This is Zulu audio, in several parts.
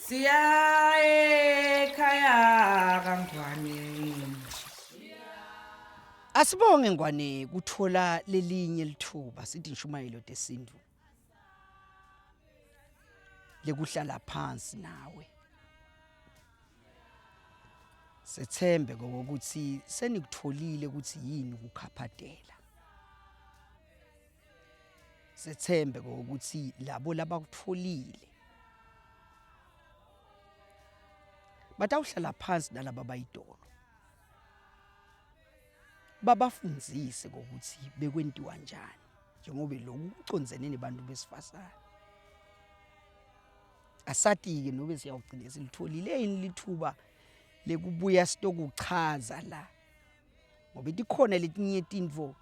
Siya ekhaya kaNgwane. Asibonge Ngwane kuthola lelinye lithuba sithi Nshumayelo tesintu lekuhlala phansi nawe. Sethembe ukuthi senikutholile ukuthi yini ukukhaphatela. Sethembe ukuthi labo labakutholile batawuhlala phansi nalabo bayidolo. Babafundzise ukuthi bekwentiwa njani njengoba lokhu kucondzene nebantu besifazane. Asati-ke nobe siyawugcina silitholile yini lithuba lekubuya sitokuchaza la. Ngoba tikhona letinye tintfo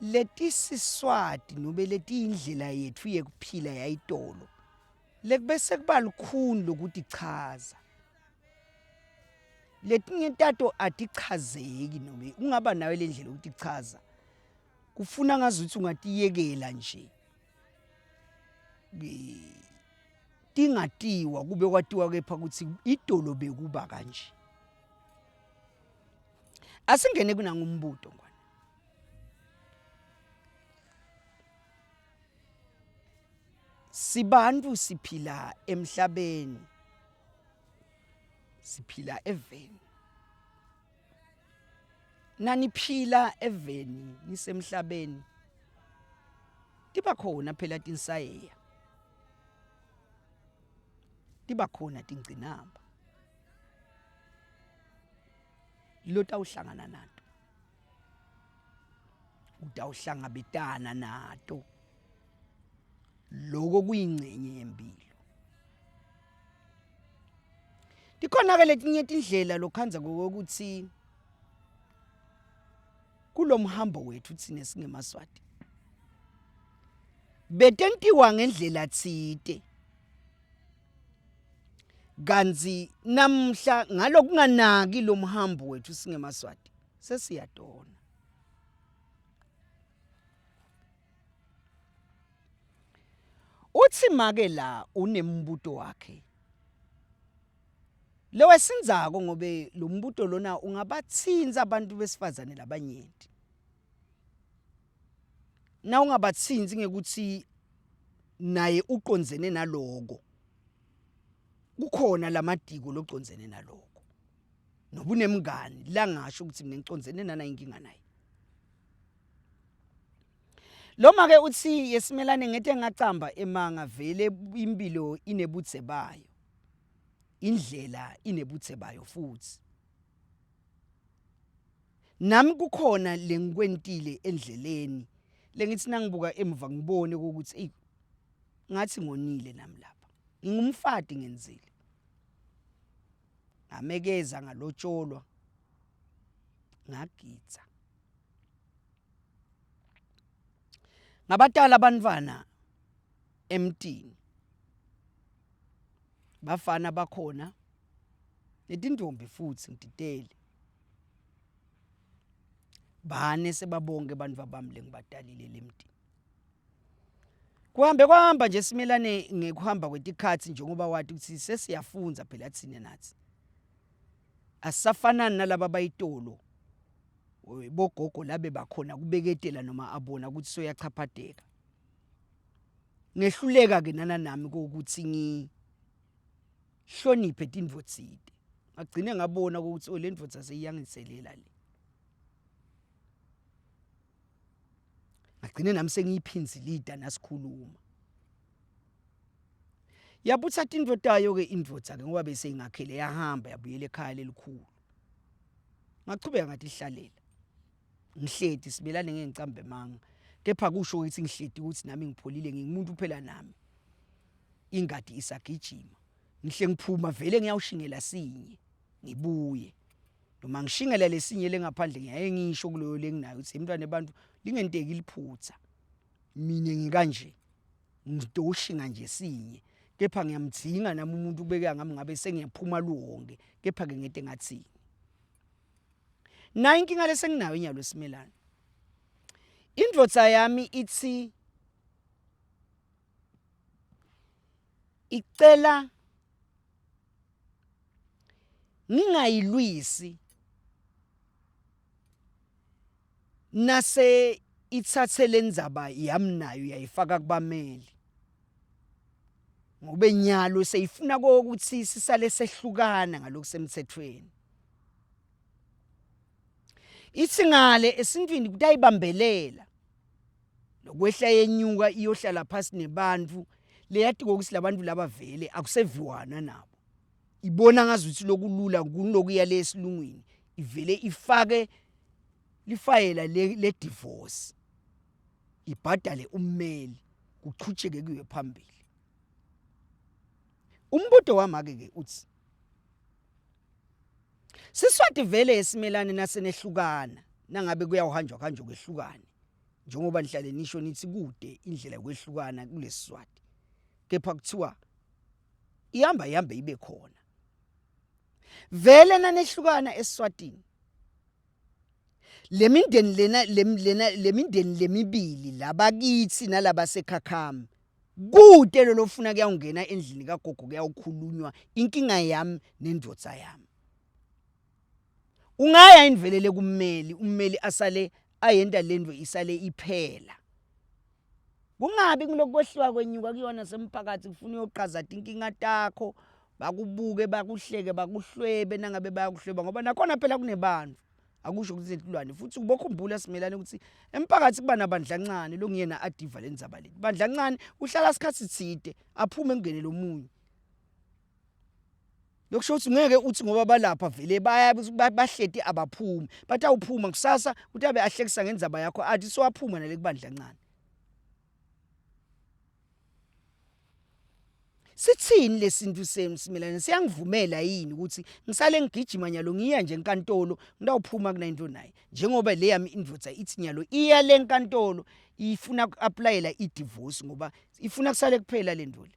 letisiswati nobe letiyindlela yethu yekuphila yayitolo lekubese kuba lukhuni lokutichaza. Letinye tato atichazeki noma ungaba nawe lendlela ukutichaza kufuna ngazuthi ungatiyekela nje tingatiwa kube kwatiwa kepha ukuthi idolo bekuba kanje. Asingene kunangumbuto Ngwane. Sibantu siphila emhlabeni, siphila eveni. Naniphila eveni nisemhlabeni tiba khona phela tinsayeya, tiba khona tingcinamba lotawuhlangana nato, utawuhlangabetana nato. Loko kuyingcenye yempilo. Tikhona-ke letinye tindlela lokhanza kokuthi kulomhambo wethu thina singemaswati betentiwa ngendlela tsite. Kanzi namhla ngalokunganaki lomhambo wethu singemaswati sesiyadona. Uthi make la unembuto wakhe lewesindzako ngobe lo mbuto lona ungabatsinza abantu besifazane labanyenti. Na ungabatsinzi ngekuthi naye uqondzene naloko kukhona lamadiko locondzene naloko noba unemngani langasho ukuthi mina ngicondzene nanayo inkinga naye. Loma ke uthi yesimelane ngete ngacamba emanga vele impilo inebutse bayo. Indlela inebutse bayo futhi. Nami kukhona lengikwentile endleleni lengithi nangibuka emva ngibone ukuthi ngathi ngonile nami lapha. Ngingumfati ngenzile. Ngamekeza ngalotsholwa ngagitsa. Ngabatala abantwana emtini. Bafana bakhona netintombi futhi ngididele. Bane sebabonke abantu abami lengibatalile lemtini. Kuhamba nje simelane ngekuhamba kwetikhathi njengoba wathi ukuthi sesiyafunza phela thina nathi. Asisafanani nalabo bayitolo. Bogogo labe bakhona kubeketela noma abona ukuthi soyachaphateka. Ngehluleka ke nami ukuthi ngihloniphe tindvo tsite. Ngagcine ngabona ukuthi le ndvodza seyiyangiselela le. Ngagcine nami sengiyiphinzilida nasikhuluma. Yabutha tindvo tayo ke indvodza ke ngoba bese ingakhele yahamba yabuyela ekhaya lelikhulu. Ngachubeka ngathi ihlalela. Ngihleti sibelane ngengicambe manga. Kepha kusho ukuthi ngihleti ukuthi nami ngipholile ngingumuntu phela nami. Ingadi isagijima. Ngihle ngiphuma vele ngiyawushingela sinye ngibuye. Noma ngishingela lesinye lengaphandle ngiyaye ngisho kuloyo lenginayo ukuthi emntwana abantu lingenteki liphutha. Mina ngikanje. Ngidoshinga nje sinye. Kepha ngiyamdzinga nami umuntu ubeka ngami ngabe sengiyaphuma luwonke. Kepha ke ngete ngathi na inkinga lesenginayo inyalo simelane. Indvodza yami ithi icela ngingayilwisi nase ithathele ndzaba yamnayo yayifaka kubameli ngobe nyalo seyifuna ukuthi sisale sehlukana ngalokusemthethweni ithi ngale esintwini kutayibambelela lokwehla yenyuka iyohlala phasi nebantu leyati ukuthi labantu laba vele akuseviwana nabo ibona ngazuthi lokulula kunokuya lesilungwini ivele ifake lifayela le divorce ibhadale ummeli kuchujeke kuye phambili umbuto wami ke uthi Siswati vele esimelane nasenehlukana nangabe kuyawuhanjwa kanjalo kwehlukane njengoba nihlale nisho nithi kude indlela yokwehlukana kulesiswati kepha kuthiwa ihamba ibe khona vele nanehlukana eSwatini lemindeni lemibili labakithi nalabasekhakhama kude lolofuna kuyangena endlini kagogo kuyawukhulunywa inkinga yami nendvodza yami ungaya indvelele kummeli ummeli asale ayenda lendvo isale iphela kungabi ngilokwehlwa kwenyuka kuyona semphakathi kufuna uyoqhaza inkinga takho bakubuke bakuhleke bakuhlwebe nangabe bayakuhlweba ngoba nakhona phela kunebantu akusho ukuthi inhlulwane futhi ubokhumbula simelane ukuthi emphakathi kuba nabandlancane lokuyena adiva lendzaba lethi bandlancane uhlala isikhathi side aphume ngene lomunye lokusho ukuthi ngeke uthi ngoba balapha vele bahleti abaphumi bathi awuphuma kusasa utabe ahlekisa ngendzaba yakho athi so aphuma nale kubandlancane Sithini lesintu semsimelane siyangivumela yini ukuthi ngisale ngigijima nyalo ngiya nje enkantolo ngidawuphuma kunayinto naye njengoba le yami indvodza ithi nyalo iya le enkantolo ifuna ukuapplyela idivorce ngoba ifuna kusale kuphela le ndolo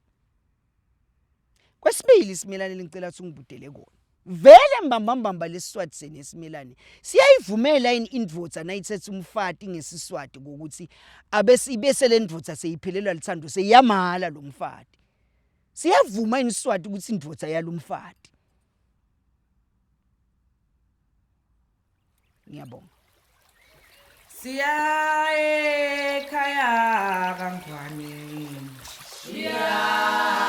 Kwesibili simelane lengicela ukuthi ngibudele kona vele mbambamba lesiswati senesimelane siyayivumela yini indvodza nayithethe umfati ngesiswati ukuthi ibese le ndvodza seyiphelelwa lithando seyamala lo mfati Siyavuma iniswati ukuthi indvodza yalumfati. Ngiyabonga. Siya ekhaya kaNgwane. Siya